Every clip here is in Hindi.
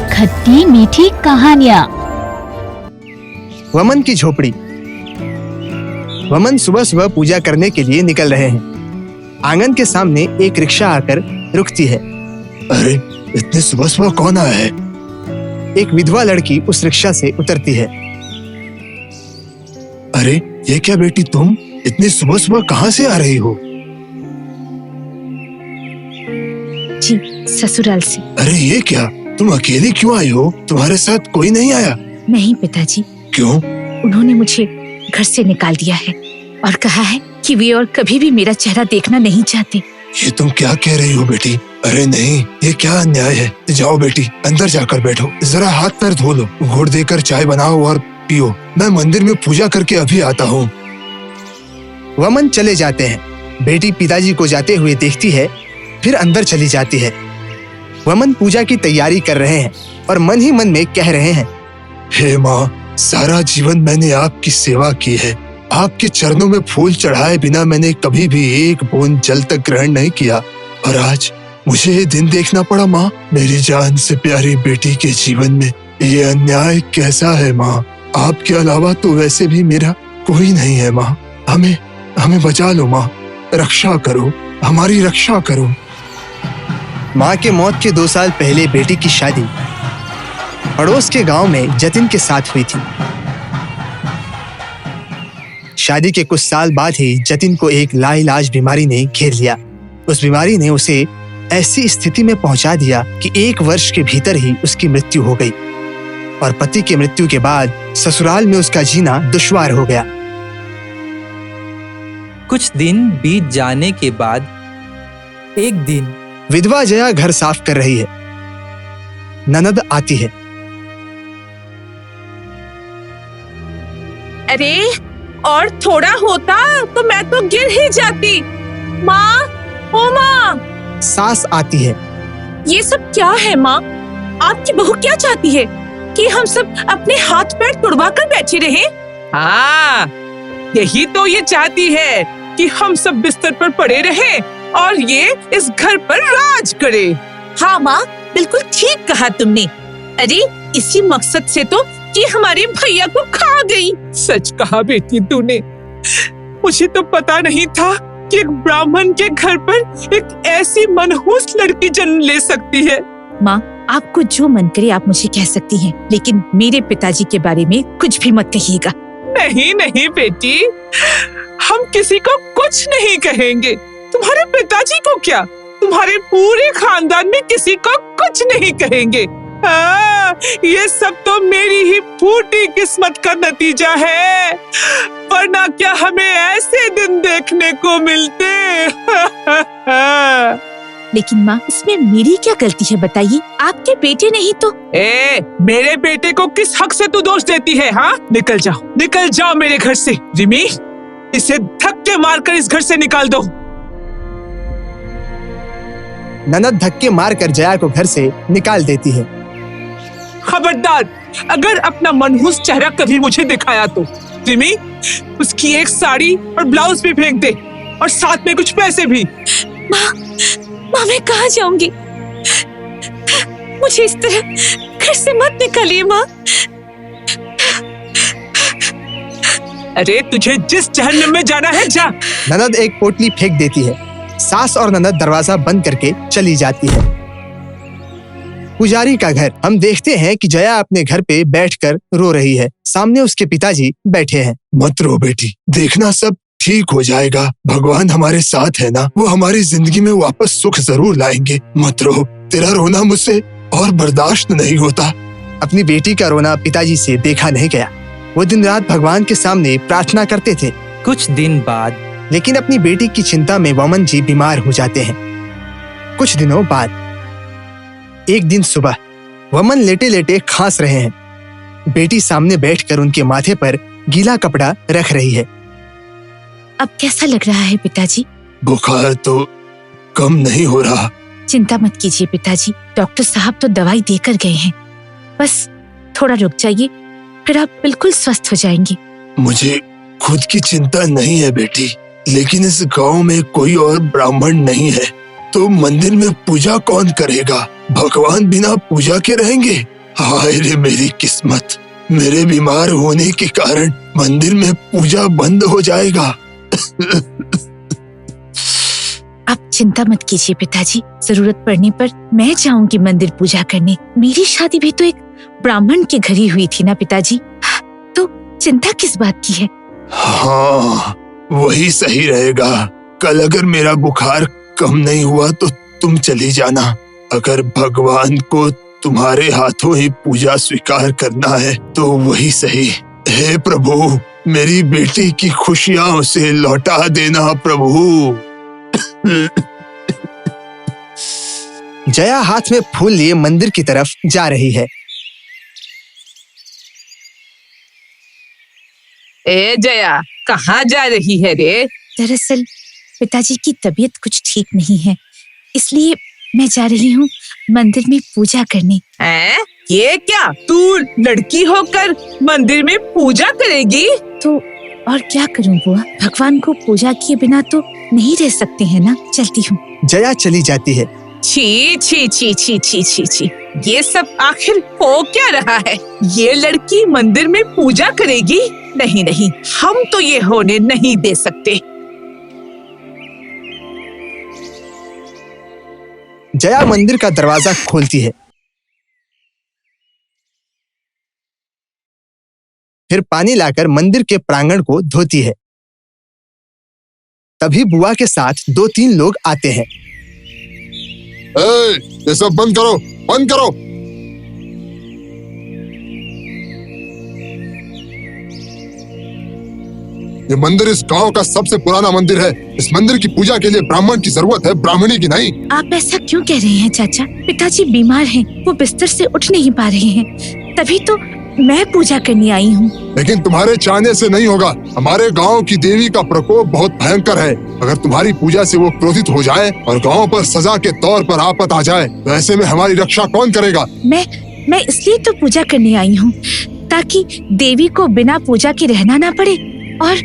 खट्टी मीठी कहानियाँ। वमन की झोपड़ी। वमन सुबह सुबह पूजा करने के लिए निकल रहे हैं। आंगन के सामने एक रिक्शा आकर रुकती है। अरे इतने सुबह सुबह कौन आया है? एक विधवा लड़की उस रिक्शा से उतरती है। अरे ये क्या बेटी, तुम इतनी सुबह सुबह कहाँ से आ रही हो? जी ससुराल से। अरे ये क्या, तुम अकेली क्यों आई हो? तुम्हारे साथ कोई नहीं आया? नहीं पिताजी। क्यों? उन्होंने मुझे घर से निकाल दिया है और कहा है कि वे और कभी भी मेरा चेहरा देखना नहीं चाहते। ये तुम क्या कह रही हो बेटी? अरे नहीं, ये क्या अन्याय है। जाओ बेटी, अंदर जाकर बैठो, जरा हाथ पैर धो लो, घोट देकर चाय बनाओ और पियो। मैं मंदिर में पूजा करके अभी आता हूँ। वमन चले जाते हैं। बेटी पिताजी को जाते हुए देखती है, फिर अंदर चली जाती है। वमन पूजा की तैयारी कर रहे हैं और मन ही मन में कह रहे हैं, हे माँ, सारा जीवन मैंने आपकी सेवा की है। आपके चरणों में फूल चढ़ाए बिना मैंने कभी भी एक बूंद जल तक ग्रहण नहीं किया, और आज मुझे ये दिन देखना पड़ा। माँ, मेरी जान से प्यारी बेटी के जीवन में ये अन्याय कैसा है माँ? आपके अलावा तो वैसे भी मेरा कोई नहीं है माँ। हमें बचा लो माँ, रक्षा करो, हमारी रक्षा करो। माँ के मौत के 2 साल पहले बेटी की शादी पड़ोस के गांव में जतिन के साथ हुई थी। शादी के कुछ साल बाद ही जतिन को एक लाइलाज बीमारी ने घेर लिया। उस बीमारी ने उसे ऐसी स्थिति में पहुंचा दिया कि 1 वर्ष के भीतर ही उसकी मृत्यु हो गई, और पति की मृत्यु के बाद ससुराल में उसका जीना दुश्वार हो गया। कुछ दिन बीत जाने के बाद एक दिन विधवा जया घर साफ कर रही है। ननद आती है। अरे और थोड़ा होता तो मैं तो गिर ही जाती। माँ, ओ माँ। सास आती है। ये सब क्या है माँ? आपकी बहू क्या चाहती है कि हम सब अपने हाथ पैर तुड़वा कर बैठे रहे? हाँ, यही तो ये चाहती है कि हम सब बिस्तर पर पड़े रहें और ये इस घर पर राज करे। हाँ माँ, बिल्कुल ठीक कहा तुमने। अरे इसी मकसद से तो कि हमारे भैया को खा गई। सच कहा बेटी तूने। मुझे तो पता नहीं था कि एक ब्राह्मण के घर पर एक ऐसी मनहूस लड़की जन्म ले सकती है। माँ, आपको जो मन करे आप मुझे कह सकती हैं, लेकिन मेरे पिताजी के बारे में कुछ भी मत कहिएगा। नहीं नहीं बेटी, हम किसी को कुछ नहीं कहेंगे। तुम्हारे पिताजी को क्या, तुम्हारे पूरे खानदान में किसी को कुछ नहीं कहेंगे। ये सब तो मेरी ही फूटी किस्मत का नतीजा है, वरना क्या हमें ऐसे दिन देखने को मिलते। लेकिन माँ, इसमें मेरी क्या गलती है बताइए? आपके बेटे नहीं तो। मेरे बेटे को किस हक से तू दोष देती है? हाँ, निकल जाओ मेरे घर से। रिमी, इसे धक्के मारकर इस घर से निकाल दो। ननद धक्के मारकर जया को घर से निकाल देती है। खबरदार, अगर अपना मनहूस चेहरा कभी मुझे दिखाया तो रिमी, उसकी एक साड़ी और ब्लाउज भी फेंक दे, और साथ में कुछ पैसे भी। माँ मैं कहाँ जाऊंगी? मुझे इस तरह घर से मत निकालिए माँ। अरे तुझे जिस जहन्नम में जाना है जा। ननद एक पोटली फेंक देती है। सास और ननद दरवाजा बंद करके चली जाती है। पुजारी का घर। हम देखते हैं कि जया अपने घर पे बैठकर रो रही है। सामने उसके पिताजी बैठे हैं। मत रो बेटी, देखना सब ठीक हो जाएगा। भगवान हमारे साथ है ना, वो हमारी जिंदगी में वापस सुख जरूर लाएंगे। मत रो, तेरा रोना मुझसे और बर्दाश्त नहीं होता। अपनी बेटी का रोना पिताजी से देखा नहीं गया। वो दिन रात भगवान के सामने प्रार्थना करते थे। कुछ दिन बाद लेकिन अपनी बेटी की चिंता में वमन जी बीमार हो जाते हैं। कुछ दिनों बाद एक दिन सुबह वमन लेटे लेटे खांस रहे हैं। बेटी सामने बैठकर उनके माथे पर गीला कपड़ा रख रही है। अब कैसा लग रहा है पिताजी? बुखार तो कम नहीं हो रहा। चिंता मत कीजिए पिताजी, डॉक्टर साहब तो दवाई देकर गए हैं। बस थोड़ा रुक जाइए, फिर आप बिल्कुल स्वस्थ हो जाएंगे। मुझे खुद की चिंता नहीं है बेटी, लेकिन इस गांव में कोई और ब्राह्मण नहीं है, तो मंदिर में पूजा कौन करेगा? भगवान बिना पूजा के रहेंगे? हाय रे मेरी किस्मत, मेरे बीमार होने के कारण मंदिर में पूजा बंद हो जाएगा। आप चिंता मत कीजिए पिताजी, जरूरत पड़ने पर मैं जाऊंगी मंदिर पूजा करने। मेरी शादी भी तो एक ब्राह्मण के घर ही हुई थी ना पिताजी, तो चिंता किस बात की है? हाँ, वही सही रहेगा। कल अगर मेरा बुखार कम नहीं हुआ तो तुम चली जाना। अगर भगवान को तुम्हारे हाथों ही पूजा स्वीकार करना है तो वही सही। हे प्रभु, मेरी बेटी की खुशियां उसे लौटा देना प्रभु। जया हाथ में फूल लिए मंदिर की तरफ जा रही है। ए जया, कहाँ जा रही है रे? दरअसल पिताजी की तबीयत कुछ ठीक नहीं है, इसलिए मैं जा रही हूँ मंदिर में पूजा करने। हैं? ये क्या, तू लड़की होकर मंदिर में पूजा करेगी? तो और क्या करूँ बुआ, भगवान को पूजा किए बिना तो नहीं रह सकते हैं ना। चलती हूँ। जया चली जाती है। छी छी छी छी छी छी छी, ये सब आखिर हो क्या रहा है? ये लड़की मंदिर में पूजा करेगी? नहीं नहीं, हम तो ये होने नहीं दे सकते। जया मंदिर का दरवाजा खोलती है, फिर पानी लाकर मंदिर के प्रांगण को धोती है। तभी बुआ के साथ 2-3 लोग आते हैं। ये सब बंद करो, बंद करो। ये मंदिर इस गांव का सबसे पुराना मंदिर है। इस मंदिर की पूजा के लिए ब्राह्मण की जरूरत है, ब्राह्मणी की नहीं। आप ऐसा क्यों कह रहे हैं चाचा? पिताजी बीमार हैं, वो बिस्तर से उठ नहीं पा रहे हैं, तभी तो मैं पूजा करने आई हूँ। लेकिन तुम्हारे चाहने से नहीं होगा। हमारे गांव की देवी का प्रकोप बहुत भयंकर है। अगर तुम्हारी पूजा से वो क्रोधित हो जाए और गांव पर सजा के तौर पर आफत आ जाए तो ऐसे में हमारी रक्षा कौन करेगा? मैं इसलिए तो पूजा करने आई हूँ ताकि देवी को बिना पूजा के रहना ना पड़े और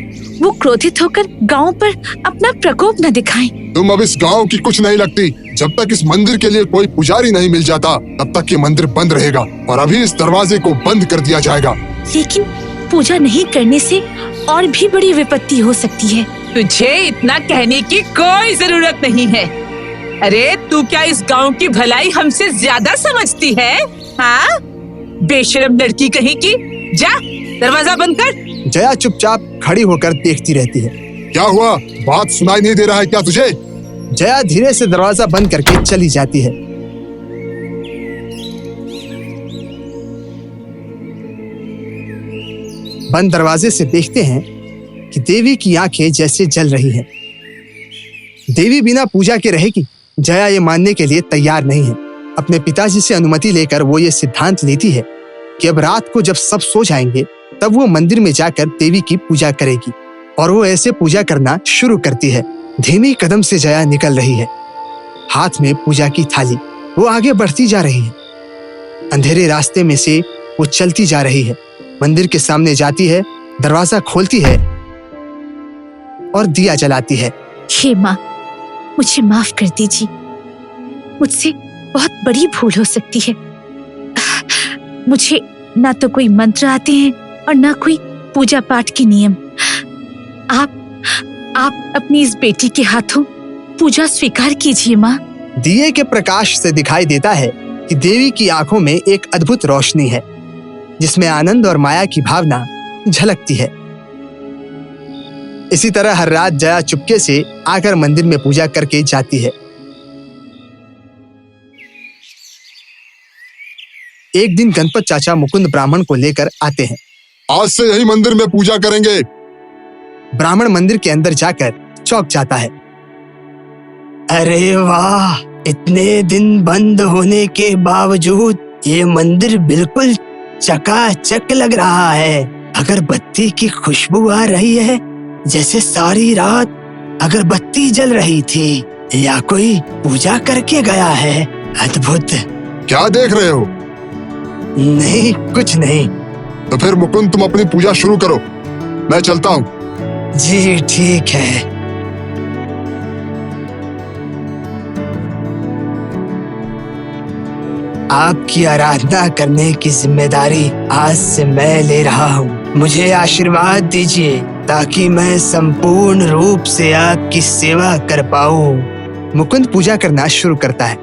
वो क्रोधित होकर गांव पर अपना प्रकोप न दिखाएं। तुम अब इस गांव की कुछ नहीं लगती। जब तक इस मंदिर के लिए कोई पुजारी नहीं मिल जाता तब तक ये मंदिर बंद रहेगा और अभी इस दरवाजे को बंद कर दिया जाएगा। लेकिन पूजा नहीं करने से और भी बड़ी विपत्ति हो सकती है। तुझे इतना कहने की कोई जरूरत नहीं है। अरे तू क्या इस गांव की भलाई हमसे ज्यादा समझती है? हाँ, बेशरम लड़की कहीं की। जा, दरवाजा बंद कर। जया चुपचाप खड़ी होकर देखती रहती है। क्या हुआ? बात सुनाई नहीं दे रहा है क्या तुझे? जया धीरे से दरवाजा बंद करके चली जाती है। बंद दरवाजे से देखते हैं कि देवी की आंखें जैसे जल रही हैं। देवी बिना पूजा के रहेगी? जया ये मानने के लिए तैयार नहीं है। अपने पिताजी से अनुमति लेकर वो ये सिद्धांत लेती है कि अब रात को जब सब सो जाएंगे तब वो मंदिर में जाकर देवी की पूजा करेगी और वो ऐसे पूजा करना शुरू करती है। धीमी कदम से जया निकल रही है, हाथ में पूजा की थाली। वो आगे बढ़ती जा रही है। अंधेरे रास्ते में से वो चलती जा रही है। मंदिर के सामने जाती है, दरवाजा खोलती है और दिया जलाती है। हे माँ, मुझे माफ कर दीजिए। मुझसे बहुत बड़ी भूल हो सकती है। मुझे ना तो कोई मंत्र आते हैं और ना कोई पूजा पाठ के नियम। आप अपनी इस बेटी के हाथों पूजा स्वीकार कीजिए माँ। दिए के प्रकाश से दिखाई देता है कि देवी की आंखों में एक अद्भुत रोशनी है जिसमें आनंद और माया की भावना झलकती है। इसी तरह हर रात जया चुपके से आकर मंदिर में पूजा करके जाती है। एक दिन गणपत चाचा मुकुंद ब्राह्मण को लेकर आते हैं। आज से यही मंदिर में पूजा करेंगे। ब्राह्मण मंदिर के अंदर जाकर चौंक जाता है। अरे वाह, इतने दिन बंद होने के बावजूद ये मंदिर बिल्कुल चकाचक लग रहा है। अगरबत्ती की खुशबू आ रही है जैसे सारी रात अगरबत्ती जल रही थी या कोई पूजा करके गया है। अद्भुत। क्या देख रहे हो? नहीं, कुछ नहीं। तो फिर मुकुंद तुम अपनी पूजा शुरू करो, मैं चलता हूँ। जी ठीक है। आपकी आराधना करने की जिम्मेदारी आज से मैं ले रहा हूँ। मुझे आशीर्वाद दीजिए ताकि मैं संपूर्ण रूप से आपकी सेवा कर पाऊँ। मुकुंद पूजा करना शुरू करता है।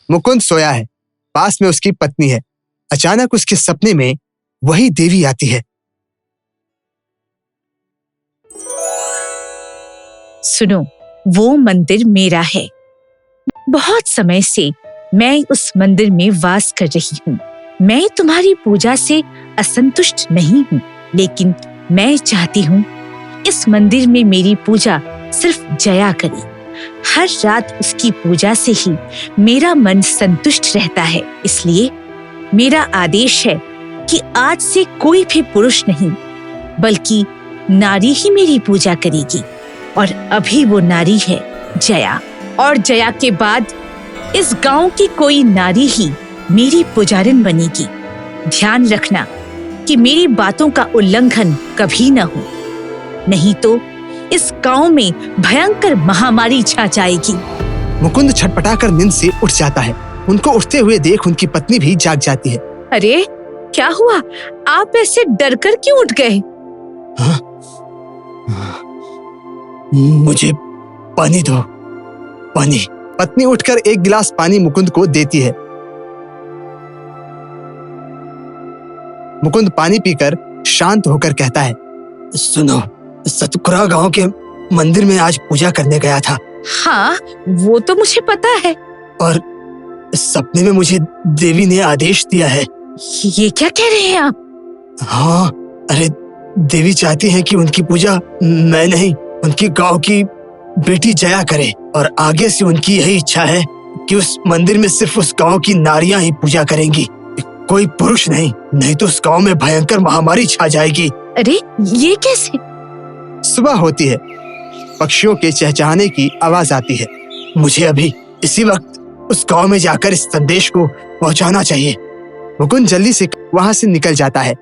मुकुंद सोया है, पास में उसकी पत्नी है। अचानक उसके सपने में वही देवी आती है। सुनो, वो मंदिर मेरा है। बहुत समय से मैं उस मंदिर में वास कर रही हूँ। मैं तुम्हारी पूजा से असंतुष्ट नहीं हूँ, लेकिन मैं चाहती हूँ इस मंदिर में मेरी पूजा सिर्फ जया करे। हर रात उसकी पूजा से ही मेरा मन संतुष्ट रहता है। इसलिए मेरा आदेश है कि आज से कोई भी पुरुष नहीं बल्कि नारी ही मेरी पूजा करेगी। और अभी वो नारी है जया, और जया के बाद इस गांव की कोई नारी ही मेरी पुजारिन बनेगी। ध्यान रखना कि मेरी बातों का उल्लंघन कभी न हो, नहीं तो इस गांव में भयंकर महामारी छा जाएगी। मुकुंद छटपटाकर नींद से उठ जाता है। उनको उठते हुए देख उनकी पत्नी भी जाग जाती है। अरे क्या हुआ? आप ऐसे डरकर क्यों उठ गए? मुझे पानी दो, पानी। पत्नी उठकर एक गिलास पानी मुकुंद को देती है। मुकुंद पानी पीकर शांत होकर कहता है, सुनो, सतपुरा गांव के मंदिर में आज पूजा करने गया था। हाँ, वो तो मुझे पता है। और सपने में मुझे देवी ने आदेश दिया है। ये क्या कह रहे हैं आप? हाँ, अरे देवी चाहती हैं कि उनकी पूजा मैं नहीं, उनकी गांव की बेटी जया करे। और आगे से उनकी यही इच्छा है कि उस मंदिर में सिर्फ उस गांव की नारियां ही पूजा करेंगी, कोई पुरुष नहीं, नहीं तो उस गांव में भयंकर महामारी छा जाएगी। अरे ये कैसे? सुबह होती है, पक्षियों के चहचहाने की आवाज आती है। मुझे अभी इसी वक्त उस गांव में जाकर इस संदेश को पहुंचाना चाहिए। मुकुंद जल्दी से वहां से निकल जाता है।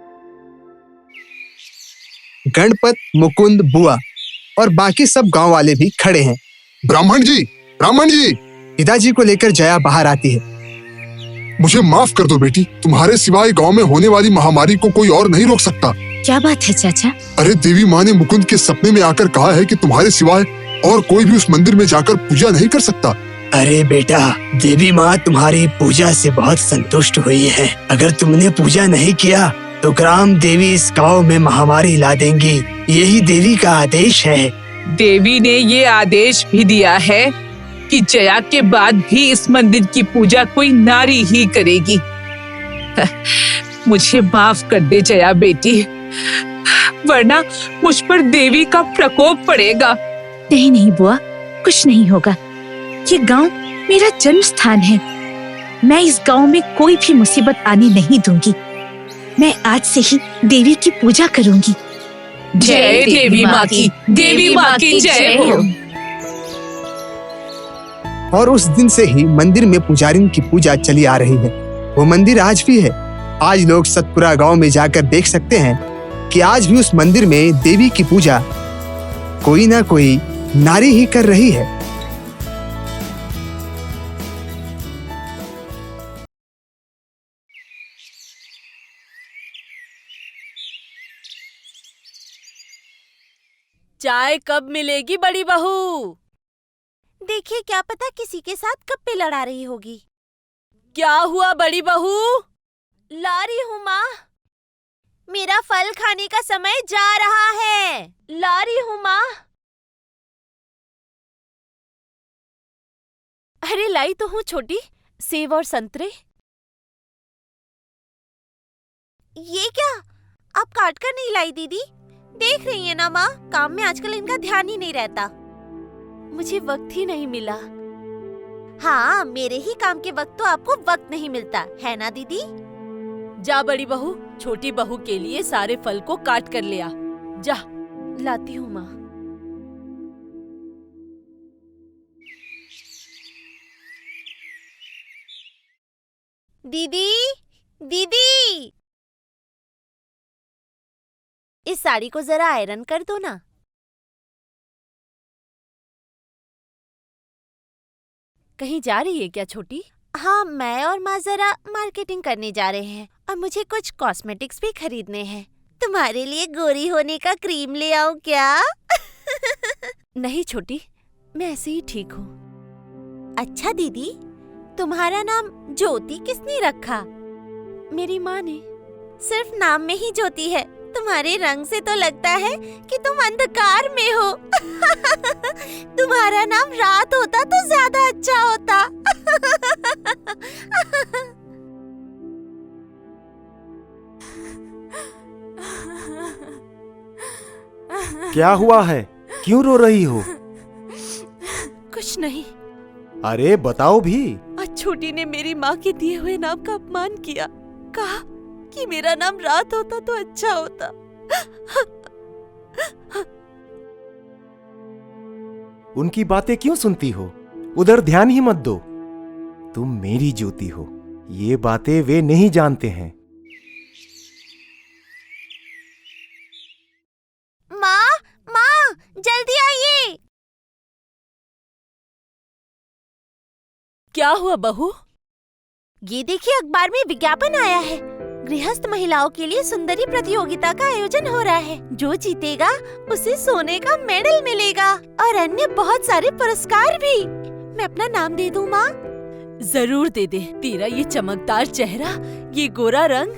गणपत, मुकुंद, बुआ और बाकी सब गांव वाले भी खड़े हैं। ब्राह्मण जी, ब्राह्मण जी! पिताजी को लेकर जया बाहर आती है। मुझे माफ कर दो बेटी, तुम्हारे सिवाय गांव में होने वाली महामारी को कोई और नहीं रोक सकता। क्या बात है चाचा? अरे देवी माँ ने मुकुंद के सपने में आकर कहा है कि तुम्हारे सिवाय और कोई भी उस मंदिर में जाकर पूजा नहीं कर सकता। अरे बेटा, देवी माँ तुम्हारी पूजा से बहुत संतुष्ट हुई है। अगर तुमने पूजा नहीं किया तो ग्राम देवी इस गांव में महामारी ला देंगी। यही देवी का आदेश है। देवी ने ये आदेश भी दिया है कि जया के बाद भी इस मंदिर की पूजा कोई नारी ही करेगी। मुझे माफ कर दे जया बेटी, वरना मुझ पर देवी का प्रकोप पड़ेगा। नहीं नहीं बुआ, कुछ नहीं होगा। ये गांव मेरा जन्म स्थान है। मैं इस गांव में कोई भी मुसीबत आने नहीं दूंगी। मैं आज से ही देवी की पूजा करूंगी। जय देवी माँ की, देवी माँ की जय हो। और उस दिन से ही मंदिर में पुजारिन की पूजा चली आ रही है। वो मंदिर आज भी है। आज लोग सतपुरा गांव में जाकर देख सकते हैं कि आज भी उस मंदिर में देवी की पूजा कोई ना कोई नारी ही कर रही है। चाय कब मिलेगी बड़ी बहू? देखिए, क्या पता किसी के साथ कब पे लड़ा रही होगी। क्या हुआ बड़ी बहू? ला रही हूँ माँ। मेरा फल खाने का समय जा रहा है। ला रही हूँ माँ। अरे लाई तो हूँ छोटी, सेब और संतरे। ये क्या, आप काट कर नहीं लाई दीदी? देख रही है ना माँ, काम में आजकल इनका ध्यान ही नहीं रहता। मुझे वक्त ही नहीं मिला। हाँ, मेरे ही काम के वक्त तो आपको वक्त नहीं मिलता है ना दीदी? जा बड़ी बहू, छोटी बहू के लिए सारे फल को काट कर ले आ। जा, लाती हूँ माँ। दीदी, दीदी, इस साड़ी को जरा आयरन कर दो ना। कहीं जा रही है क्या छोटी? हाँ, मैं और माँ जरा मार्केटिंग करने जा रहे हैं और मुझे कुछ कॉस्मेटिक्स भी खरीदने हैं। तुम्हारे लिए गोरी होने का क्रीम ले आऊं क्या? नहीं छोटी, मैं ऐसे ही ठीक हूँ। अच्छा दीदी, तुम्हारा नाम ज्योति किसने रखा? मेरी माँ ने। सिर्फ नाम में ही ज्योति है, तुम्हारे रंग से तो लगता है कि तुम अंधकार में हो। तुम्हारा नाम रात होता तो ज्यादा अच्छा होता। क्या हुआ है? क्यों रो रही हो? कुछ नहीं। अरे बताओ भी। आज छोटी ने मेरी माँ के दिए हुए नाम का अपमान किया। कहा कि मेरा नाम रात होता तो अच्छा होता। उनकी बातें क्यों सुनती हो? उधर ध्यान ही मत दो। तुम मेरी ज्योति हो, ये बातें वे नहीं जानते हैं। माँ, माँ, जल्दी आइए। क्या हुआ बहू? ये देखिए, अखबार में विज्ञापन आया है। गृहस्थ महिलाओं के लिए सुंदरी प्रतियोगिता का आयोजन हो रहा है। जो जीतेगा उसे सोने का मेडल मिलेगा और अन्य बहुत सारे पुरस्कार भी। मैं अपना नाम दे दूं माँ? जरूर दे दे। तेरा ये चमकदार चेहरा, ये गोरा रंग,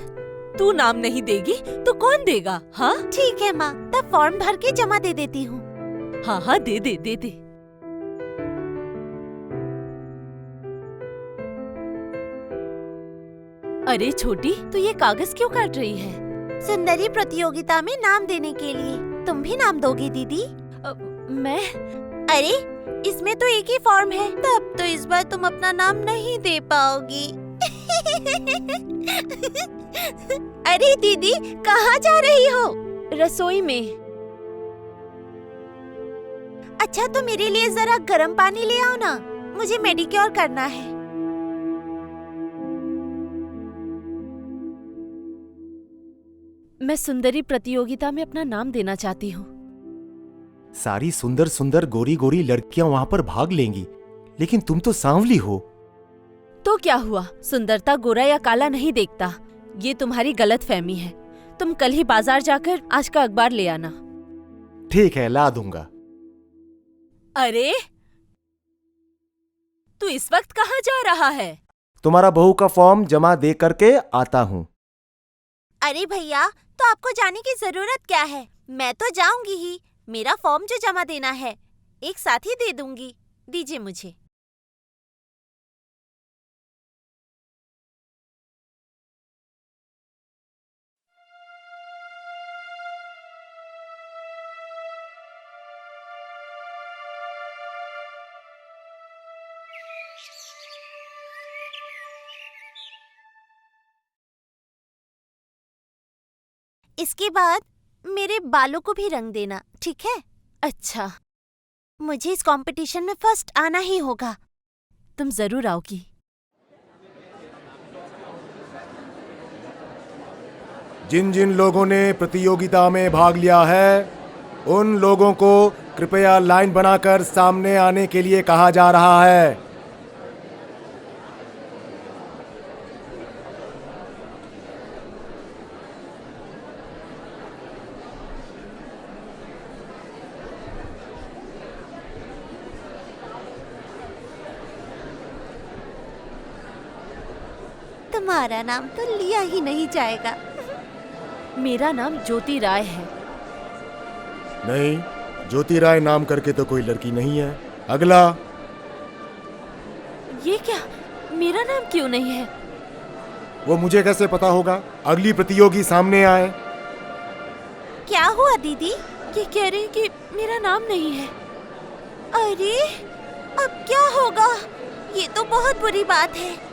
तू नाम नहीं देगी तो कौन देगा? हाँ ठीक है माँ, तब फॉर्म भर के जमा दे देती हूँ। हाँ हाँ, दे दे दे दे। अरे छोटी, तू ये कागज क्यों काट रही है? सुंदरी प्रतियोगिता में नाम देने के लिए। तुम भी नाम दोगी दीदी? मैं? अरे इसमें तो एक ही फॉर्म है, तब तो इस बार तुम अपना नाम नहीं दे पाओगी। अरे दीदी, कहाँ जा रही हो? रसोई में। अच्छा तो मेरे लिए जरा गर्म पानी ले आओ ना, मुझे मेडिक्योर करना है। मैं सुंदरी प्रतियोगिता में अपना नाम देना चाहती हूँ। सारी सुंदर सुंदर गोरी गोरी लड़कियां वहां पर भाग लेंगी, लेकिन तुम तो सांवली हो। तो क्या हुआ? सुंदरता गोरा या काला नहीं देखता। ये तुम्हारी गलत फहमी है। तुम कल ही बाजार जाकर आज का अखबार ले आना। ठीक है, ला दूंगा। अरे तू इस वक्त कहाँ जा रहा है? तुम्हारा बहू का फॉर्म जमा दे करके आता हूँ। अरे भैया, तो आपको जाने की जरूरत क्या है? मैं तो जाऊंगी ही। मेरा फॉर्म जो जमा देना है एक साथ ही दे दूंगी। दीजिए मुझे। इसके बाद मेरे बालों को भी रंग देना, ठीक है? अच्छा, मुझे इस कंपटीशन में फर्स्ट आना ही होगा। तुम जरूर आओगी। जिन जिन लोगों ने प्रतियोगिता में भाग लिया है, उन लोगों को कृपया लाइन बनाकर सामने आने के लिए कहा जा रहा है। तुम्हारा नाम तो लिया ही नहीं जाएगा। मेरा नाम ज्योति राय है। नहीं, ज्योति राय नाम करके तो कोई लड़की नहीं है। अगला। ये क्या? मेरा नाम क्यों नहीं है? वो मुझे कैसे पता होगा? अगली प्रतियोगी सामने आए। क्या हुआ दीदी? ये कह रही कि मेरा नाम नहीं है। अरे अब क्या होगा? ये तो बहुत बुरी बात है।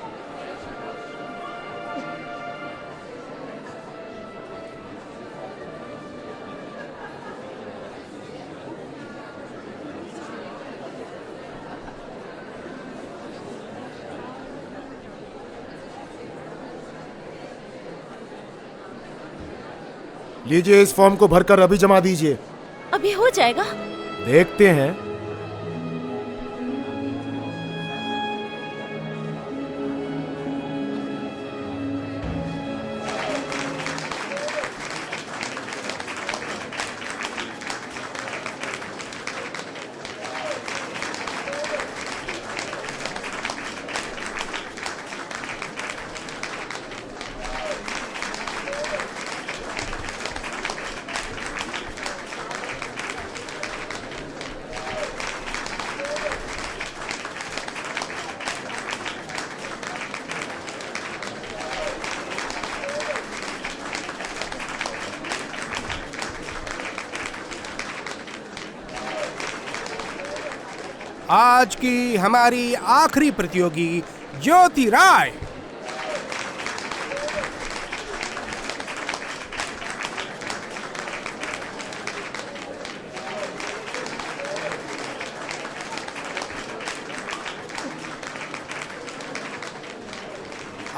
लीजिए, इस फॉर्म को भरकर अभी जमा दीजिए। अभी हो जाएगा? देखते हैं। आज की हमारी आखिरी प्रतियोगी ज्योति राय।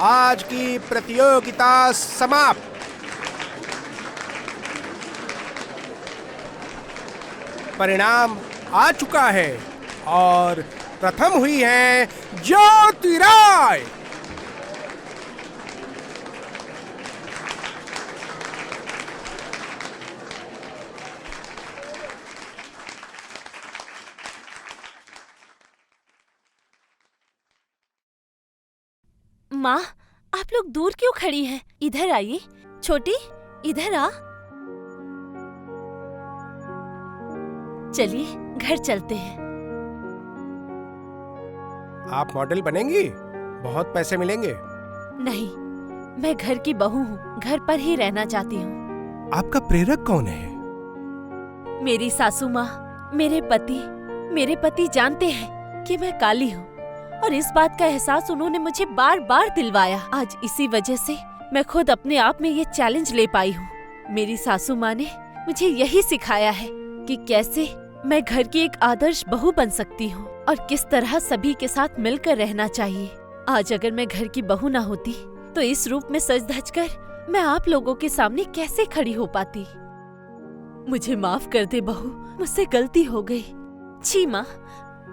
आज की प्रतियोगिता समाप्त। परिणाम आ चुका है और प्रथम हुई है ज्योति राय। माँ, आप लोग दूर क्यों खड़ी हैं? इधर आइए। छोटी, इधर आ। चलिए घर चलते हैं। आप मॉडल बनेंगी, बहुत पैसे मिलेंगे। नहीं, मैं घर की बहू हूँ, घर पर ही रहना चाहती हूँ। आपका प्रेरक कौन है? मेरी सासू माँ, मेरे पति जानते हैं कि मैं काली हूँ और इस बात का एहसास उन्होंने मुझे बार बार दिलवाया। आज इसी वजह से मैं खुद अपने आप में ये चैलेंज ले पाई हूँ। मेरी सासू माँ ने मुझे यही सिखाया है कि कैसे मैं घर की एक आदर्श बहू बन सकती हूँ और किस तरह सभी के साथ मिलकर रहना चाहिए। आज अगर मैं घर की बहू ना होती तो इस रूप में सज धज कर मैं आप लोगों के सामने कैसे खड़ी हो पाती। मुझे माफ कर दे बहू, मुझसे गलती हो गई। छी माँ,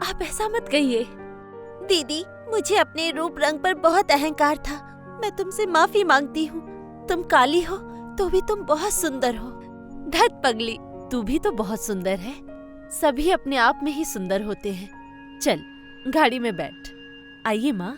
आप ऐसा मत कहिए। दीदी, मुझे अपने रूप रंग पर बहुत अहंकार था। मैं तुमसे माफी मांगती हूँ। तुम काली हो तो भी तुम बहुत सुंदर हो। धत पगली, तू भी तो बहुत सुंदर है। सभी अपने आप में ही सुंदर होते हैं। चल गाड़ी में बैठ। आइए माँ।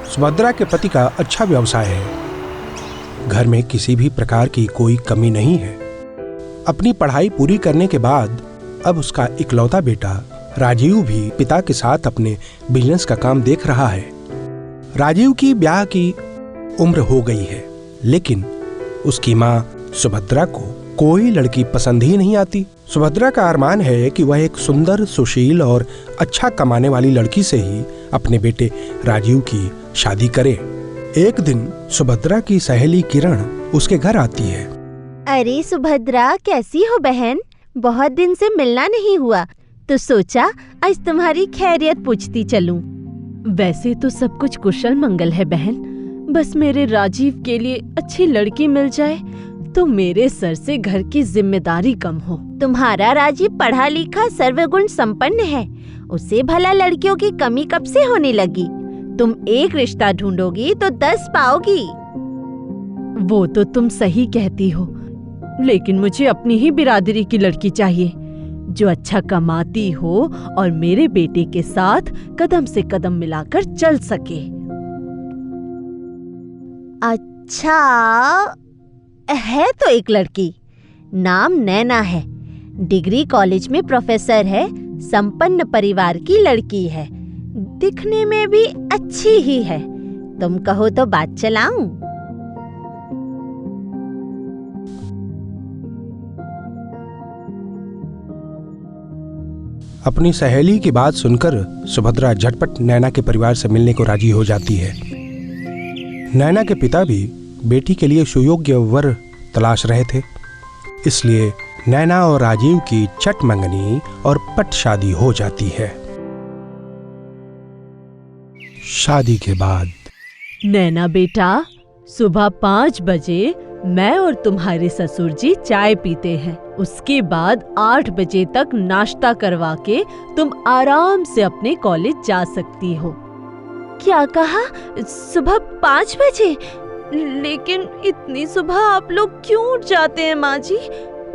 सुभद्रा के पति का अच्छा व्यवसाय है। घर में किसी भी प्रकार की कोई कमी नहीं है। अपनी पढ़ाई पूरी करने के बाद अब उसका इकलौता बेटा राजीव भी पिता के साथ अपने बिजनेस का काम देख रहा है। राजीव की ब्याह की उम्र हो गई है, लेकिन उसकी माँ सुभद्रा को कोई लड़की पसंद ही नहीं आती। सुभद्रा का अरमान है कि वह एक सुंदर, सुशील और अच्छा कमाने वाली लड़की से ही अपने बेटे राजीव की शादी करे। एक दिन सुभद्रा की सहेली किरण उसके घर आती है। अरे सुभद्रा, कैसी हो बहन? बहुत दिन से मिलना नहीं हुआ, तो सोचा आज तुम्हारी खैरियत पूछती चलूं। वैसे तो सब कुछ कुशल मंगल है बहन, बस मेरे राजीव के लिए अच्छी लड़की मिल जाए तो मेरे सर से घर की जिम्मेदारी कम हो। तुम्हारा राजीव पढ़ा लिखा सर्वगुण संपन्न है, उसे भला लड़कियों की कमी कब से होने लगी? तुम एक रिश्ता ढूंढोगी तो 10 पाओगी। वो तो तुम सही कहती हो, लेकिन मुझे अपनी ही बिरादरी की लड़की चाहिए जो अच्छा कमाती हो और मेरे बेटे के साथ कदम से कदम मिलाकर चल सके। अच्छा, है तो एक लड़की, नाम नैना है, डिग्री कॉलेज में प्रोफेसर है, संपन्न परिवार की लड़की है, दिखने में भी अच्छी ही है। तुम कहो तो बात चलाऊं? अपनी सहेली की बात सुनकर सुभद्रा झटपट नैना के परिवार से मिलने को राजी हो जाती है। नैना के पिता भी बेटी के लिए सुयोग्य वर तलाश रहे थे, इसलिए नैना और राजीव की चट मंगनी और पट शादी हो जाती है। शादी के बाद नैना बेटा, सुबह 5 बजे मैं और तुम्हारे ससुर जी चाय पीते हैं, उसके बाद 8 बजे तक नाश्ता करवा के तुम आराम से अपने कॉलेज जा सकती हो। क्या कहा? सुबह 5 बजे? लेकिन इतनी सुबह आप लोग क्यों उठ जाते हैं माँ जी?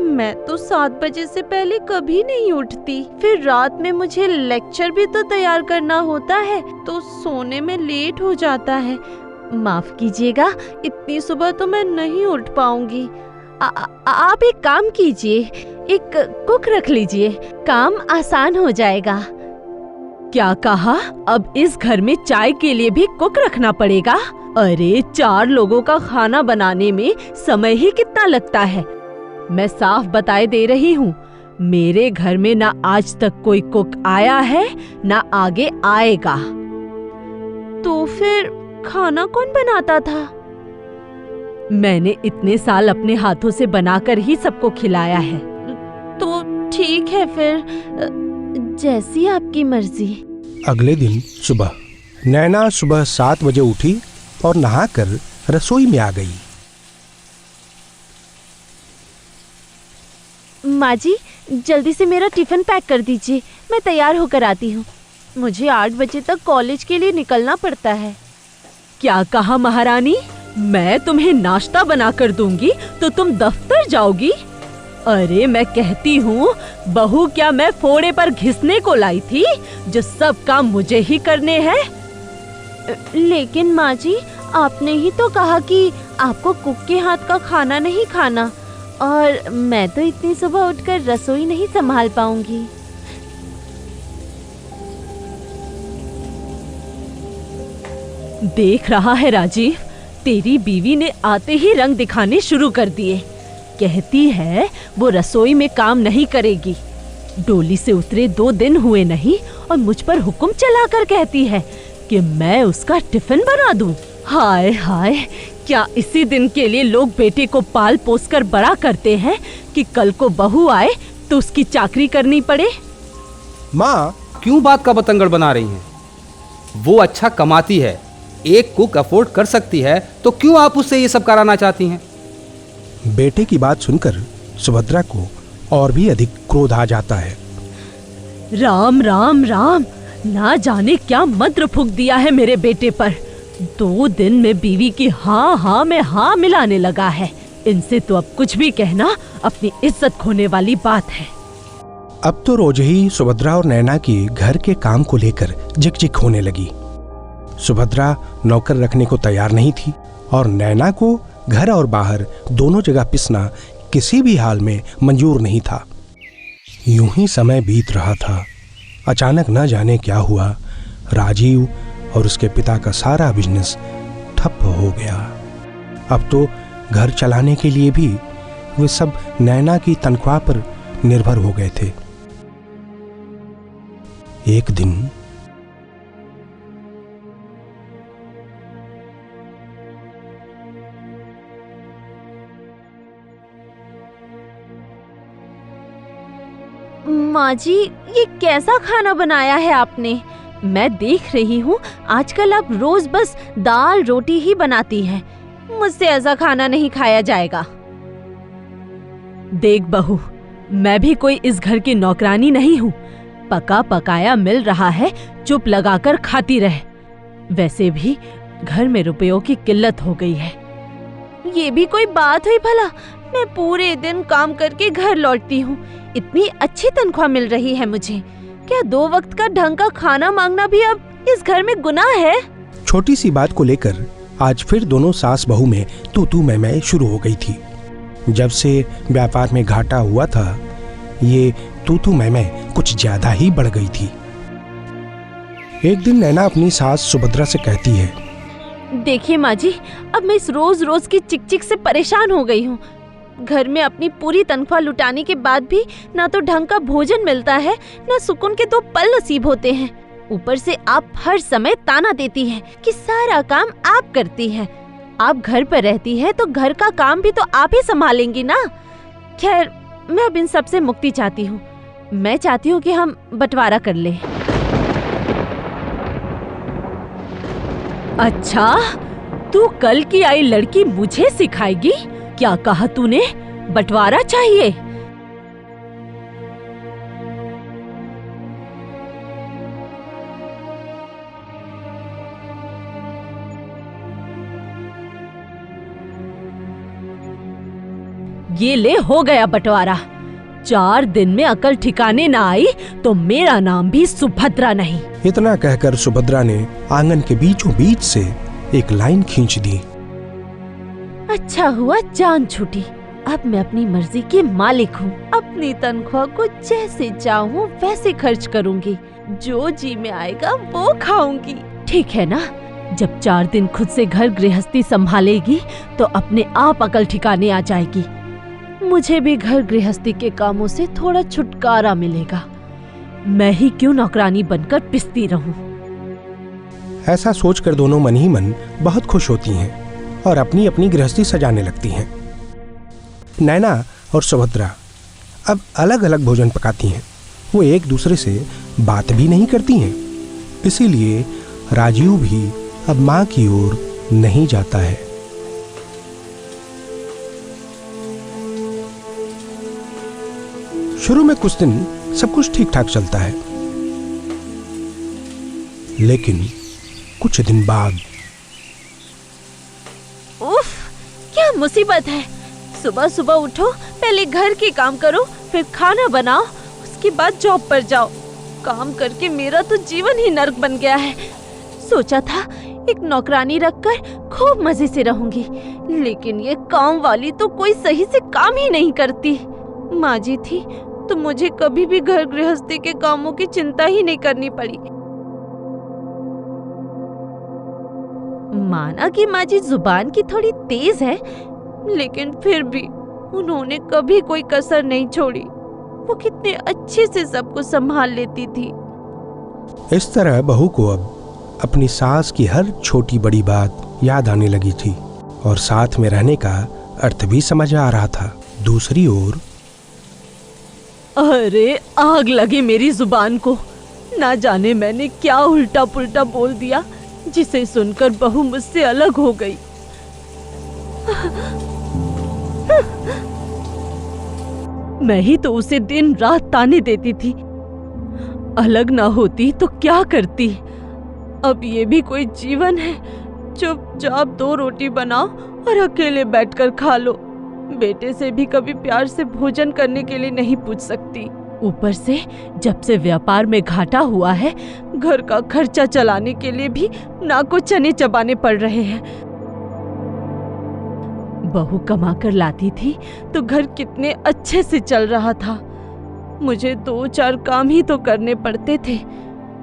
मैं तो 7 बजे से पहले कभी नहीं उठती। फिर रात में मुझे लेक्चर भी तो तैयार करना होता है, तो सोने में लेट हो जाता है। माफ कीजिएगा, इतनी सुबह तो मैं नहीं उठ पाऊंगी। आप एक काम कीजिए, एक कुक रख लीजिए, काम आसान हो जाएगा। क्या कहा? अब इस घर में चाय के लिए भी कुक रखना पड़ेगा? अरे 4 लोगों का खाना बनाने में समय ही कितना लगता है। मैं साफ बताए दे रही हूँ, मेरे घर में ना आज तक कोई कुक आया है ना आगे आएगा। तो फिर खाना कौन बनाता था? मैंने इतने साल अपने हाथों से बनाकर ही सबको खिलाया है। तो ठीक है फिर, जैसी आपकी मर्जी। अगले दिन सुबह नैना सुबह 7 बजे उठी और नहाकर रसोई में आ गई। माँ जी, जल्दी से मेरा टिफिन पैक कर दीजिए, मैं तैयार होकर आती हूँ। मुझे 8 बजे तक कॉलेज के लिए निकलना पड़ता है। क्या कहा महारानी? मैं तुम्हें नाश्ता बनाकर दूंगी तो तुम दफ्तर जाओगी? अरे मैं कहती हूँ, बहू क्या मैं फोड़े पर घिसने को लाई थी जो सब काम मुझे ही करने हैं? लेकिन माँ जी, आपने ही तो कहा कि आपको कुक के हाथ का खाना नहीं खाना, और मैं तो इतनी सुबह उठकर रसोई नहीं संभाल पाऊंगी। देख रहा है राजीव, तेरी बीवी ने आते ही रंग दिखाने शुरू कर दिए। कहती है वो रसोई में काम नहीं करेगी। डोली से उतरे 2 दिन हुए नहीं और मुझ पर हुक्म चलाकर कहती है कि मैं उसका टिफिन बना दूं। हाय हाय, क्या इसी दिन के लिए लोग बेटे को पाल पोस कर बड़ा करते हैं कि कल को बहू आए तो उसकी चाकरी करनी पड़े? माँ, क्यों बात का बतंगड़ बना रही हैं? वो अच्छा कमाती है, एक कुक अफोर्ड कर सकती है, तो क्यों आप उससे ये सब कराना चाहती हैं? बेटे की बात सुनकर सुभद्रा को और भी अधिक क्रोध आ जाता है। राम राम राम, ना जाने क्या मंत्र फूंक दिया है मेरे बेटे पर। 2 दिन में बीवी की हाँ में हाँ मिलाने लगा है। इनसे तो अब कुछ भी कहना अपनी इज्जत खोने वाली बात है। अब तो रोज ही सुभद्रा और नैना की घर के काम को लेकर जिक-जिक होने लगी। सुभद्रा नौकर रखने को तैयार नहीं थी और नैना को घर और बाहर दोनों जगह पिसना किसी भी हाल में मंजूर नहीं था। यूं ही समय बीत रहा था। अचानक न जाने क्या हुआ, राजीव और उसके पिता का सारा बिजनेस ठप हो गया। अब तो घर चलाने के लिए भी वे सब नैना की तनख्वाह पर निर्भर हो गए थे। एक दिन माँ जी, ये कैसा खाना बनाया है आपने? मैं देख रही हूँ आजकल आप रोज बस दाल रोटी ही बनाती हैं। मुझसे ऐसा खाना नहीं खाया जाएगा। देख बहू, मैं भी कोई इस घर की नौकरानी नहीं हूँ। पका पकाया मिल रहा है, चुप लगाकर खाती रह। वैसे भी घर में रुपयों की किल्लत हो गई है। ये भी कोई बात हुई भला? मैं पूरे दिन काम करके घर लौटती हूँ, इतनी अच्छी तनख्वाह मिल रही है मुझे। क्या 2 वक्त का ढंग का खाना मांगना भी अब इस घर में गुनाह है? छोटी सी बात को लेकर आज फिर दोनों सास बहू में तू मैं शुरू हो गई थी। जब से व्यापार में घाटा हुआ था, ये तू मैं कुछ ज्यादा ही बढ़ गई थी। एक दिन नैना अपनी सास सुभद्रा से कहती है, देखिए माँ जी, अब मैं इस रोज रोज की चिक-चिक से परेशान हो गई हूँ। घर में अपनी पूरी तनख्वाह लुटाने के बाद भी ना तो ढंग का भोजन मिलता है, ना सुकून के 2 पल नसीब होते हैं। ऊपर से आप हर समय ताना देती हैं कि सारा काम आप करती हैं। आप घर पर रहती हैं तो घर का काम भी तो आप ही संभालेंगी ना। खैर, मैं अब इन सब से मुक्ति चाहती हूँ। मैं चाहती हूँ कि हम बंटवारा कर लें। अच्छा, तू कल की आई लड़की मुझे सिखाएगी? क्या कहा तूने? बंटवारा चाहिए? ये ले, हो गया बंटवारा। 4 दिन में अकल ठिकाने ना आई तो मेरा नाम भी सुभद्रा नहीं। इतना कहकर सुभद्रा ने आंगन के बीचों बीच से एक लाइन खींच दी। अच्छा हुआ जान छूटी, अब मैं अपनी मर्जी की मालिक हूँ। अपनी तनख्वाह को जैसे चाहूँ वैसे खर्च करूँगी, जो जी में आएगा वो खाऊंगी। ठीक है ना? जब 4 दिन खुद से घर गृहस्थी संभालेगी तो अपने आप अकल ठिकाने आ जाएगी। मुझे भी घर गृहस्थी के कामों से थोड़ा छुटकारा मिलेगा। मैं ही क्यों नौकरानी बनकर पिसती रहूं। ऐसा सोचकर दोनों मन ही मन बहुत खुश होती हैं और अपनी अपनी गृहस्थी सजाने लगती हैं। नैना और सुभद्रा अब अलग अलग भोजन पकाती हैं। वो एक दूसरे से बात भी नहीं करती हैं। इसीलिए राजीव भी अब माँ की ओर नहीं जाता है। शुरू में कुछ दिन सब कुछ ठीक ठाक चलता है, लेकिन कुछ दिन बाद उफ, क्या मुसीबत है। सुबह सुबह उठो, पहले घर के काम करो, फिर खाना बनाओ, उसके बाद जॉब पर जाओ। काम करके मेरा तो जीवन ही नर्क बन गया है। सोचा था एक नौकरानी रखकर खूब मजे से रहूंगी, लेकिन ये काम वाली तो कोई सही से काम ही नहीं करती। माँ जी थी तो मुझे कभी भी घर गृहस्थी के कामों की चिंता ही नहीं करनी पड़ी। माना कि माँ जी जुबान की थोड़ी तेज है, लेकिन फिर भी उन्होंने कभी कोई कसर नहीं छोड़ी। वो कितने अच्छे से सबको संभाल लेती थी। इस तरह बहू को अब अपनी सास की हर छोटी बड़ी बात याद आने लगी थी और साथ में रहने का अर्थ भी समझ आ रहा था। दूसरी ओर अरे आग लगे मेरी जुबान को। ना जाने मैंने क्या उल्टा पुल्टा बोल दिया, जिसे सुनकर बहू मुझसे अलग हो गई। मैं ही तो उसे दिन रात ताने देती थी। अलग ना होती तो क्या करती। अब ये भी कोई जीवन है? चुपचाप 2 रोटी बनाओ और अकेले बैठकर खा लो। बेटे से भी कभी प्यार से भोजन करने के लिए नहीं पूछ सकती। ऊपर से जब से व्यापार में घाटा हुआ है, घर का खर्चा चलाने के लिए भी नाक को चने चबाने पड़ रहे हैं। बहू कमा कर लाती थी तो घर कितने अच्छे से चल रहा था। मुझे 2-4 काम ही तो करने पड़ते थे।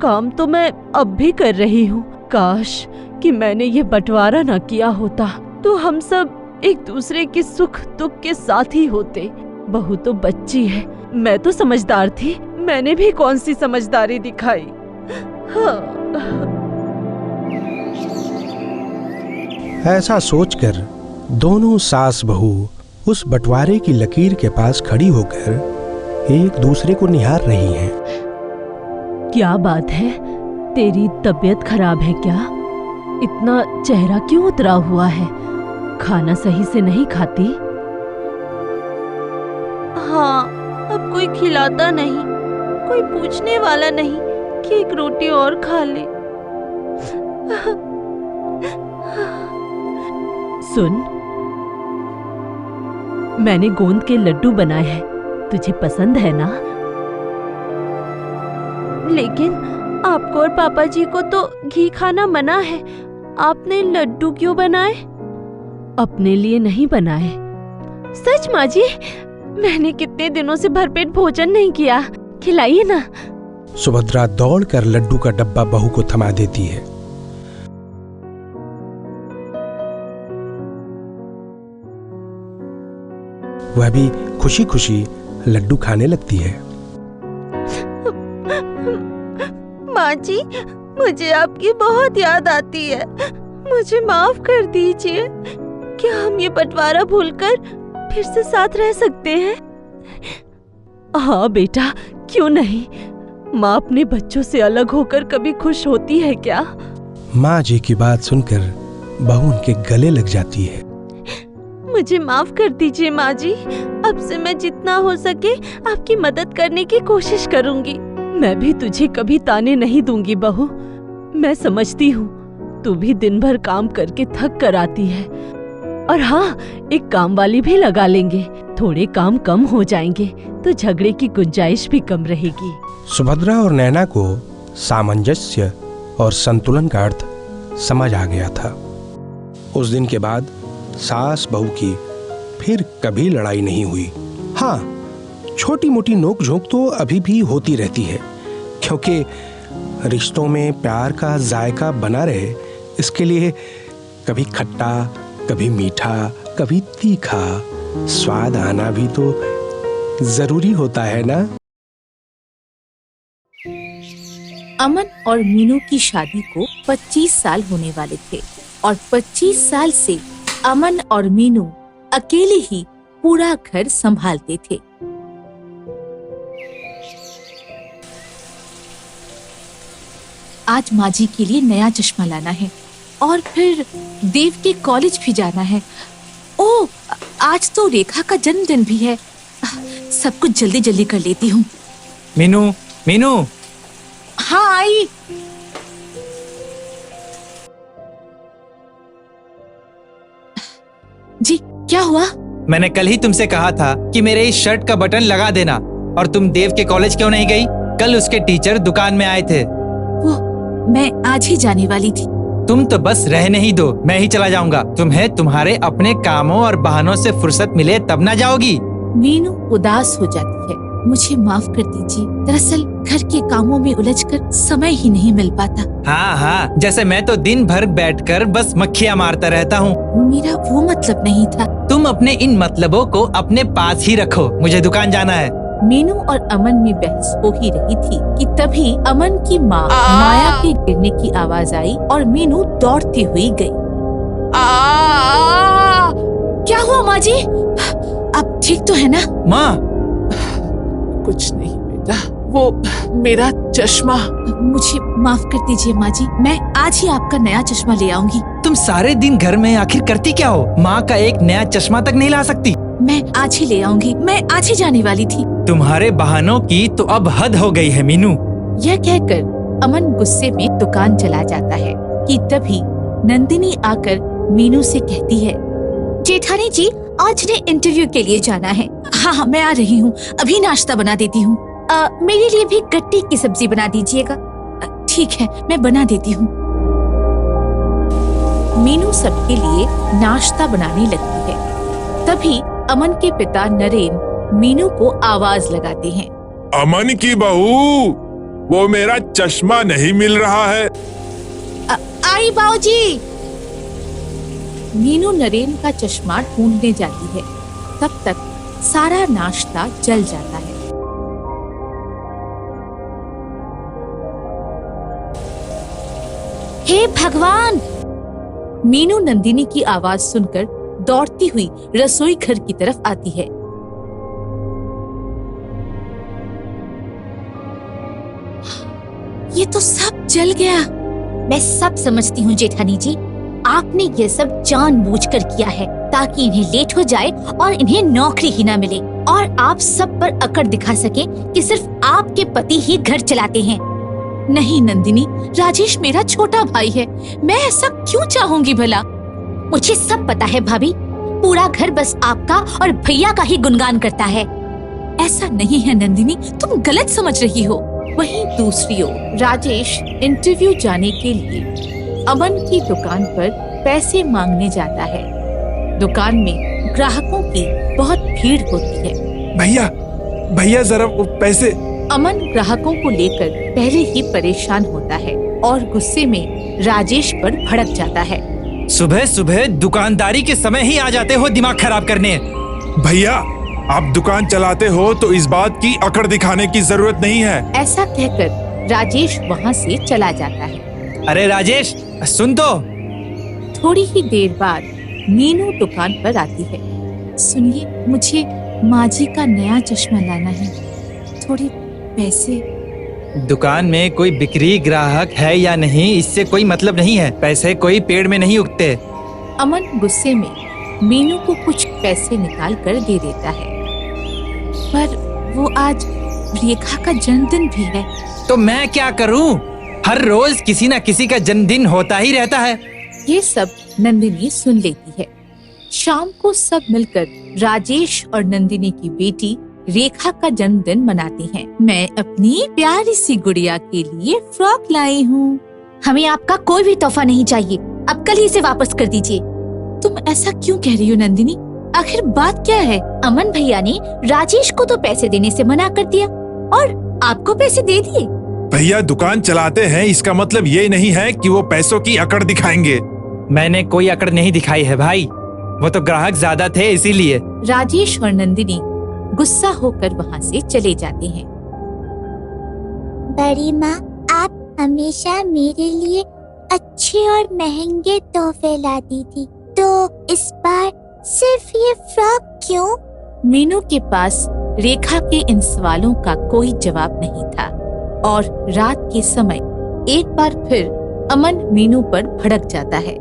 काम तो मैं अब भी कर रही हूँ। काश कि मैंने ये बंटवारा न किया होता तो हम सब एक दूसरे के सुख दुख के साथ ही होते। बहू तो बच्ची है, मैं तो समझदार थी। मैंने भी कौन सी समझदारी दिखाई। हाँ। ऐसा सोचकर दोनों सास बहू उस बंटवारे की लकीर के पास खड़ी होकर एक दूसरे को निहार रही हैं। क्या बात है, तेरी तबीयत खराब है क्या? इतना चेहरा क्यों उतरा हुआ है? खाना सही से नहीं खाती? हाँ, अब कोई खिलाता नहीं, कोई पूछने वाला नहीं कि एक रोटी और खा ले। सुन, मैंने गोंद के लड्डू बनाए हैं, तुझे पसंद है ना? लेकिन आपको और पापा जी को तो घी खाना मना है। आपने लड्डू क्यों बनाए? अपने लिए नहीं बनाए। सच माँ जी? मैंने कितने दिनों से भरपेट भोजन नहीं किया, खिलाइए ना। सुभद्रा दौड़कर लड्डू का डब्बा बहू को थमा देती है। वह भी खुशी खुशी लड्डू खाने लगती है। माँ जी, मुझे आपकी बहुत याद आती है। मुझे माफ कर दीजिए। क्या हम ये बंटवारा भूलकर फिर से साथ रह सकते हैं? हाँ बेटा, क्यों नहीं। माँ अपने बच्चों से अलग होकर कभी खुश होती है क्या? माँ जी की बात सुनकर बहू उनके गले लग जाती है। मुझे माफ कर दीजिए माँ जी। अब से मैं जितना हो सके आपकी मदद करने की कोशिश करूंगी। मैं भी तुझे कभी ताने नहीं दूंगी बहू। मैं समझती हूँ तू भी दिन भर काम करके थक कर आती है। और हाँ, एक काम वाली भी लगा लेंगे। थोड़े काम कम हो जाएंगे तो झगड़े की गुंजाइश भी कम रहेगी। सुभद्रा और नैना को सामंजस्य और संतुलन का अर्थ समझ आ गया था। उस दिन के बाद सास बहू की फिर कभी लड़ाई नहीं हुई। हाँ, छोटी मोटी नोक झोंक तो अभी भी होती रहती है, क्योंकि रिश्तों में प्यार का जायका बना रहे इसके लिए कभी खट्टा, कभी मीठा, कभी तीखा स्वाद आना भी तो जरूरी होता है ना। अमन और मीनू की शादी को 25 साल होने वाले थे और 25 साल से अमन और मीनू अकेले ही पूरा घर संभालते थे। आज माँ जी के लिए नया चश्मा लाना है और फिर देव के कॉलेज भी जाना है। ओह, आज तो रेखा का जन्मदिन भी है। सब कुछ जल्दी जल्दी कर लेती हूँ। मीनू, मीनू। हाँ, आई। जी, क्या हुआ? मैंने कल ही तुमसे कहा था कि मेरे इस शर्ट का बटन लगा देना, और तुम देव के कॉलेज क्यों नहीं गई? कल उसके टीचर दुकान में आए थे। वो मैं आज ही जाने वाली थी। तुम तो बस रहने ही दो, मैं ही चला जाऊंगा। तुम्हें तुम्हारे अपने कामों और बहानों से फुर्सत मिले तब ना जाओगी। मीनू उदास हो जाती है। मुझे माफ कर दीजिए, दरअसल घर के कामों में उलझकर समय ही नहीं मिल पाता। हाँ हाँ, जैसे मैं तो दिन भर बैठकर बस मक्खियाँ मारता रहता हूँ। मेरा वो मतलब नहीं था। तुम अपने इन मतलबों को अपने पास ही रखो, मुझे दुकान जाना है। मीनू और अमन में बहस हो ही रही थी कि तभी अमन की माँ माया के गिरने की आवाज आई और मीनू दौड़ती हुई गई। क्या हुआ माँ जी? आप ठीक तो है ना? माँ, कुछ नहीं बेटा, वो मेरा चश्मा। मुझे माफ कर दीजिए माँ जी, मैं आज ही आपका नया चश्मा ले आऊंगी। तुम सारे दिन घर में आखिर करती क्या हो? माँ का एक नया चश्मा तक नहीं ला सकती? मैं आज ही ले आऊंगी, मैं आज ही जाने वाली थी। तुम्हारे बहानों की तो अब हद हो गई है मीनू। यह कहकर अमन गुस्से में दुकान चला जाता है कि तभी नंदिनी आकर मीनू से कहती है, जेठानी जी, आज ने इंटरव्यू के लिए जाना है। हाँ, मैं आ रही हूँ, अभी नाश्ता बना देती हूँ। मेरे लिए भी गट्टी की सब्जी बना दीजिएगा। ठीक है, मैं बना देती हूँ। मीनू सबके लिए नाश्ता बनाने लगती है। तभी अमन के पिता नरेन मीनू को आवाज लगाते हैं, अमन की बहू, वो मेरा चश्मा नहीं मिल रहा है। आई बाऊजी। मीनू नरेन का चश्मा ढूंढने जाती है। तब तक सारा नाश्ता जल जाता है। हे भगवान! मीनू नंदिनी की आवाज सुनकर दौड़ती हुई रसोई घर की तरफ आती है। ये तो सब जल गया। मैं सब समझती हूँ जेठानी जी, आपने ये सब जानबूझकर किया है ताकि इन्हें लेट हो जाए और इन्हें नौकरी ही ना मिले और आप सब पर अकड़ दिखा सके कि सिर्फ आपके पति ही घर चलाते हैं। नहीं नंदिनी, राजेश मेरा छोटा भाई है, मैं ऐसा क्यों चाहूंगी भला? मुझे सब पता है भाभी, पूरा घर बस आपका और भैया का ही गुणगान करता है। ऐसा नहीं है नंदिनी, तुम गलत समझ रही हो। वहीं दूसरी ओर राजेश इंटरव्यू जाने के लिए अमन की दुकान पर पैसे मांगने जाता है। दुकान में ग्राहकों की बहुत भीड़ होती है। भैया, भैया जरा वो पैसे। अमन ग्राहकों को लेकर पहले ही परेशान होता है और गुस्से में राजेश पर भड़क जाता है। सुबह सुबह दुकानदारी के समय ही आ जाते हो दिमाग खराब करने। भैया, आप दुकान चलाते हो तो इस बात की अकड़ दिखाने की जरूरत नहीं है। ऐसा कहकर राजेश वहाँ से चला जाता है। अरे राजेश, सुन तो। थोड़ी ही देर बाद मीनू दुकान पर आती है। सुनिए, मुझे माँ जी का नया चश्मा लाना है, थोड़े पैसे। दुकान में कोई बिक्री ग्राहक है या नहीं, इससे कोई मतलब नहीं है। पैसे कोई पेड़ में नहीं उगते। अमन गुस्से में मीनू को कुछ पैसे निकाल कर दे देता है, पर वो आज रेखा का जन्मदिन भी है। तो मैं क्या करूं? हर रोज किसी न किसी का जन्मदिन होता ही रहता है। ये सब नंदिनी सुन लेती है। शाम को सब मिलकर राजेश और नंदिनी की बेटी रेखा का जन्मदिन मनाती हैं। मैं अपनी प्यारी सी गुड़िया के लिए फ्रॉक लाई हूँ। हमें आपका कोई भी तोहफा नहीं चाहिए, अब कल ही इसे वापस कर दीजिए। तुम ऐसा क्यों कह रही हो नंदिनी? आखिर बात क्या है? अमन भैया ने राजेश को तो पैसे देने से मना कर दिया और आपको पैसे दे दिए। भैया दुकान चलाते हैं, इसका मतलब ये नहीं है कि वो पैसों की अकड़ दिखाएंगे। मैंने कोई अकड़ नहीं दिखाई है भाई, वो तो ग्राहक ज्यादा थे इसीलिए। राजेश और नंदिनी गुस्सा होकर वहाँ से चले जाते हैं। बड़ी माँ, आप हमेशा मेरे लिए अच्छे और महंगे तोहफे लाती थी, तो इस बार सिर्फ ये फ्रॉक क्यों? मीनू के पास रेखा के इन सवालों का कोई जवाब नहीं था और रात के समय एक बार फिर अमन मीनू पर भड़क जाता है।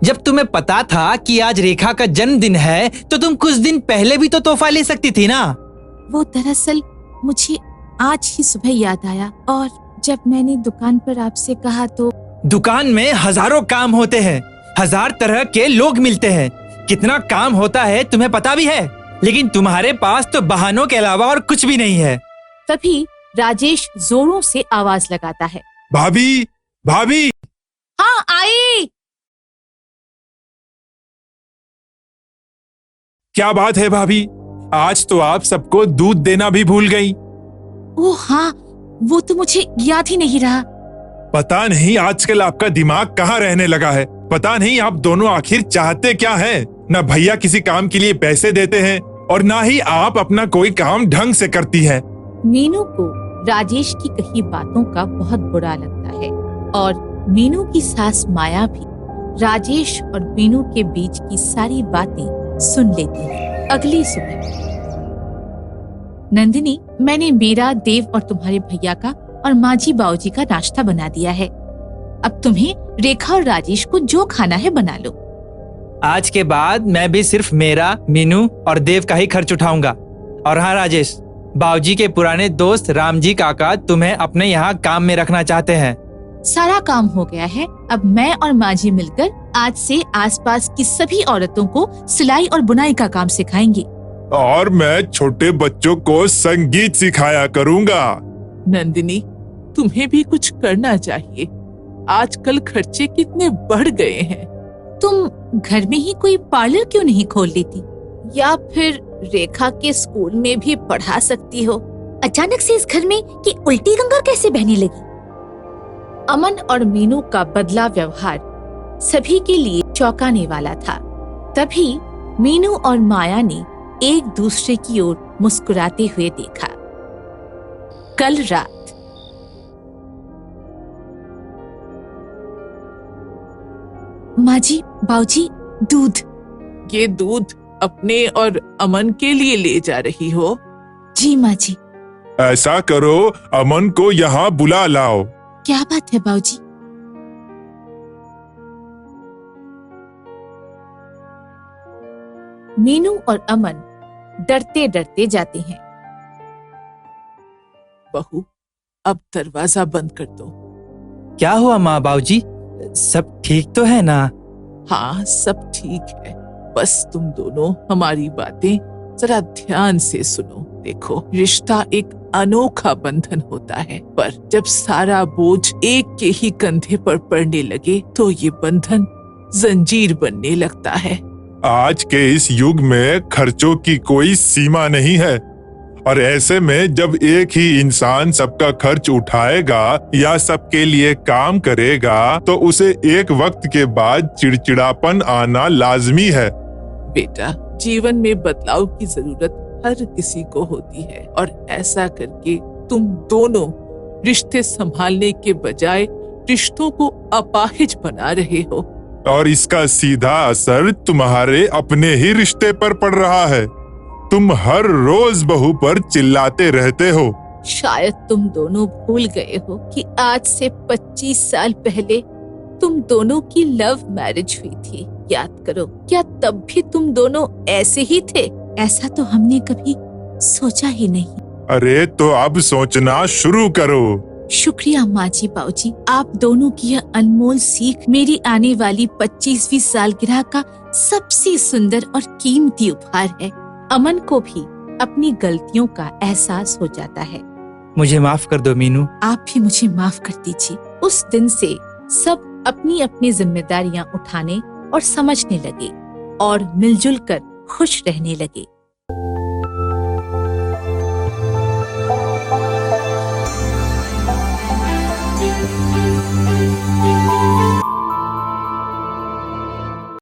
जब तुम्हें पता था कि आज रेखा का जन्मदिन है तो तुम कुछ दिन पहले भी तो तोहफा ले सकती थी ना। वो दरअसल मुझे आज ही सुबह याद आया और जब मैंने दुकान पर आपसे कहा तो। दुकान में हजारों काम होते हैं, 1000 तरह के लोग मिलते हैं, कितना काम होता है तुम्हें पता भी है, लेकिन तुम्हारे पास तो बहानों के अलावा और कुछ भी नहीं है। तभी राजेश जोरों से आवाज लगाता है, भाभी, भाभी। हाँ आई। क्या बात है भाभी, आज तो आप सबको दूध देना भी भूल गई। ओह हाँ, वो तो मुझे याद ही नहीं रहा। पता नहीं आजकल आपका दिमाग कहाँ रहने लगा है। पता नहीं आप दोनों आखिर चाहते क्या हैं? न भैया किसी काम के लिए पैसे देते हैं और ना ही आप अपना कोई काम ढंग से करती हैं। मीनू को राजेश की कही बातों का बहुत बुरा लगता है और मीनू की सास माया भी राजेश और मीनू के बीच की सारी बातें सुन लेती है। अगली सुबह नंदिनी, मैंने मेरा, देव और तुम्हारे भैया का और माजी बाऊजी का नाश्ता बना दिया है। अब तुम्हें रेखा और राजेश को जो खाना है बना लो। आज के बाद मैं भी सिर्फ मेरा, मीनू और देव का ही खर्च उठाऊंगा। और हाँ राजेश, बाऊजी के पुराने दोस्त रामजी काका तुम्हें अपने यहाँ काम में रखना चाहते हैं। सारा काम हो गया है, अब मैं और माजी मिलकर आज से आसपास की सभी औरतों को सिलाई और बुनाई का काम सिखाएंगे। और मैं छोटे बच्चों को संगीत सिखाया करूँगा। नंदिनी, तुम्हें भी कुछ करना चाहिए, आजकल खर्चे कितने बढ़ गए हैं। तुम घर में ही कोई पार्लर क्यों नहीं खोल लेती, या फिर रेखा के स्कूल में भी पढ़ा सकती हो। अचानक से इस घर में ये उल्टी गंगा कैसे बहने लगी? अमन और मीनू का बदला व्यवहार सभी के लिए चौंकाने वाला था। तभी मीनू और माया ने एक दूसरे की ओर मुस्कुराते हुए देखा। कल रात माजी, बाऊजी, दूध। ये दूध अपने और अमन के लिए ले जा रही हो? जी माजी। ऐसा करो, अमन को यहाँ बुला लाओ। क्या बात है बाऊजी? मीनू और अमन डरते डरते जाते हैं। बहू, अब दरवाजा बंद कर दो। क्या हुआ माँ, बाऊजी सब ठीक तो है ना? हाँ, सब ठीक है, बस तुम दोनों हमारी बातें जरा ध्यान से सुनो। देखो, रिश्ता एक अनोखा बंधन होता है, पर जब सारा बोझ एक के ही कंधे पर पड़ने लगे तो ये बंधन जंजीर बनने लगता है। आज के इस युग में खर्चों की कोई सीमा नहीं है, और ऐसे में जब एक ही इंसान सबका खर्च उठाएगा या सबके लिए काम करेगा तो उसे एक वक्त के बाद चिड़चिड़ापन आना लाजमी है। बेटा, जीवन में बदलाव की जरूरत हर किसी को होती है, और ऐसा करके तुम दोनों रिश्ते संभालने के बजाय रिश्तों को अपाहिज बना रहे हो। और इसका सीधा असर तुम्हारे अपने ही रिश्ते पर पड़ रहा है। तुम हर रोज बहू पर चिल्लाते रहते हो। शायद तुम दोनों भूल गए हो कि आज से 25 साल पहले तुम दोनों की लव मैरिज हुई थी। याद करो, क्या तब भी तुम दोनों ऐसे ही थे? ऐसा तो हमने कभी सोचा ही नहीं। अरे तो अब सोचना शुरू करो। शुक्रिया माजी, बाऊजी, आप दोनों की यह अनमोल सीख मेरी आने वाली 25वीं सालगिरह का सबसे सुंदर और कीमती उपहार है। अमन को भी अपनी गलतियों का एहसास हो जाता है। मुझे माफ कर दो मीनू। आप भी मुझे माफ कर दीजिए। उस दिन से सब अपनी अपनी जिम्मेदारियां उठाने और समझने लगे और मिलजुल कर खुश रहने लगे।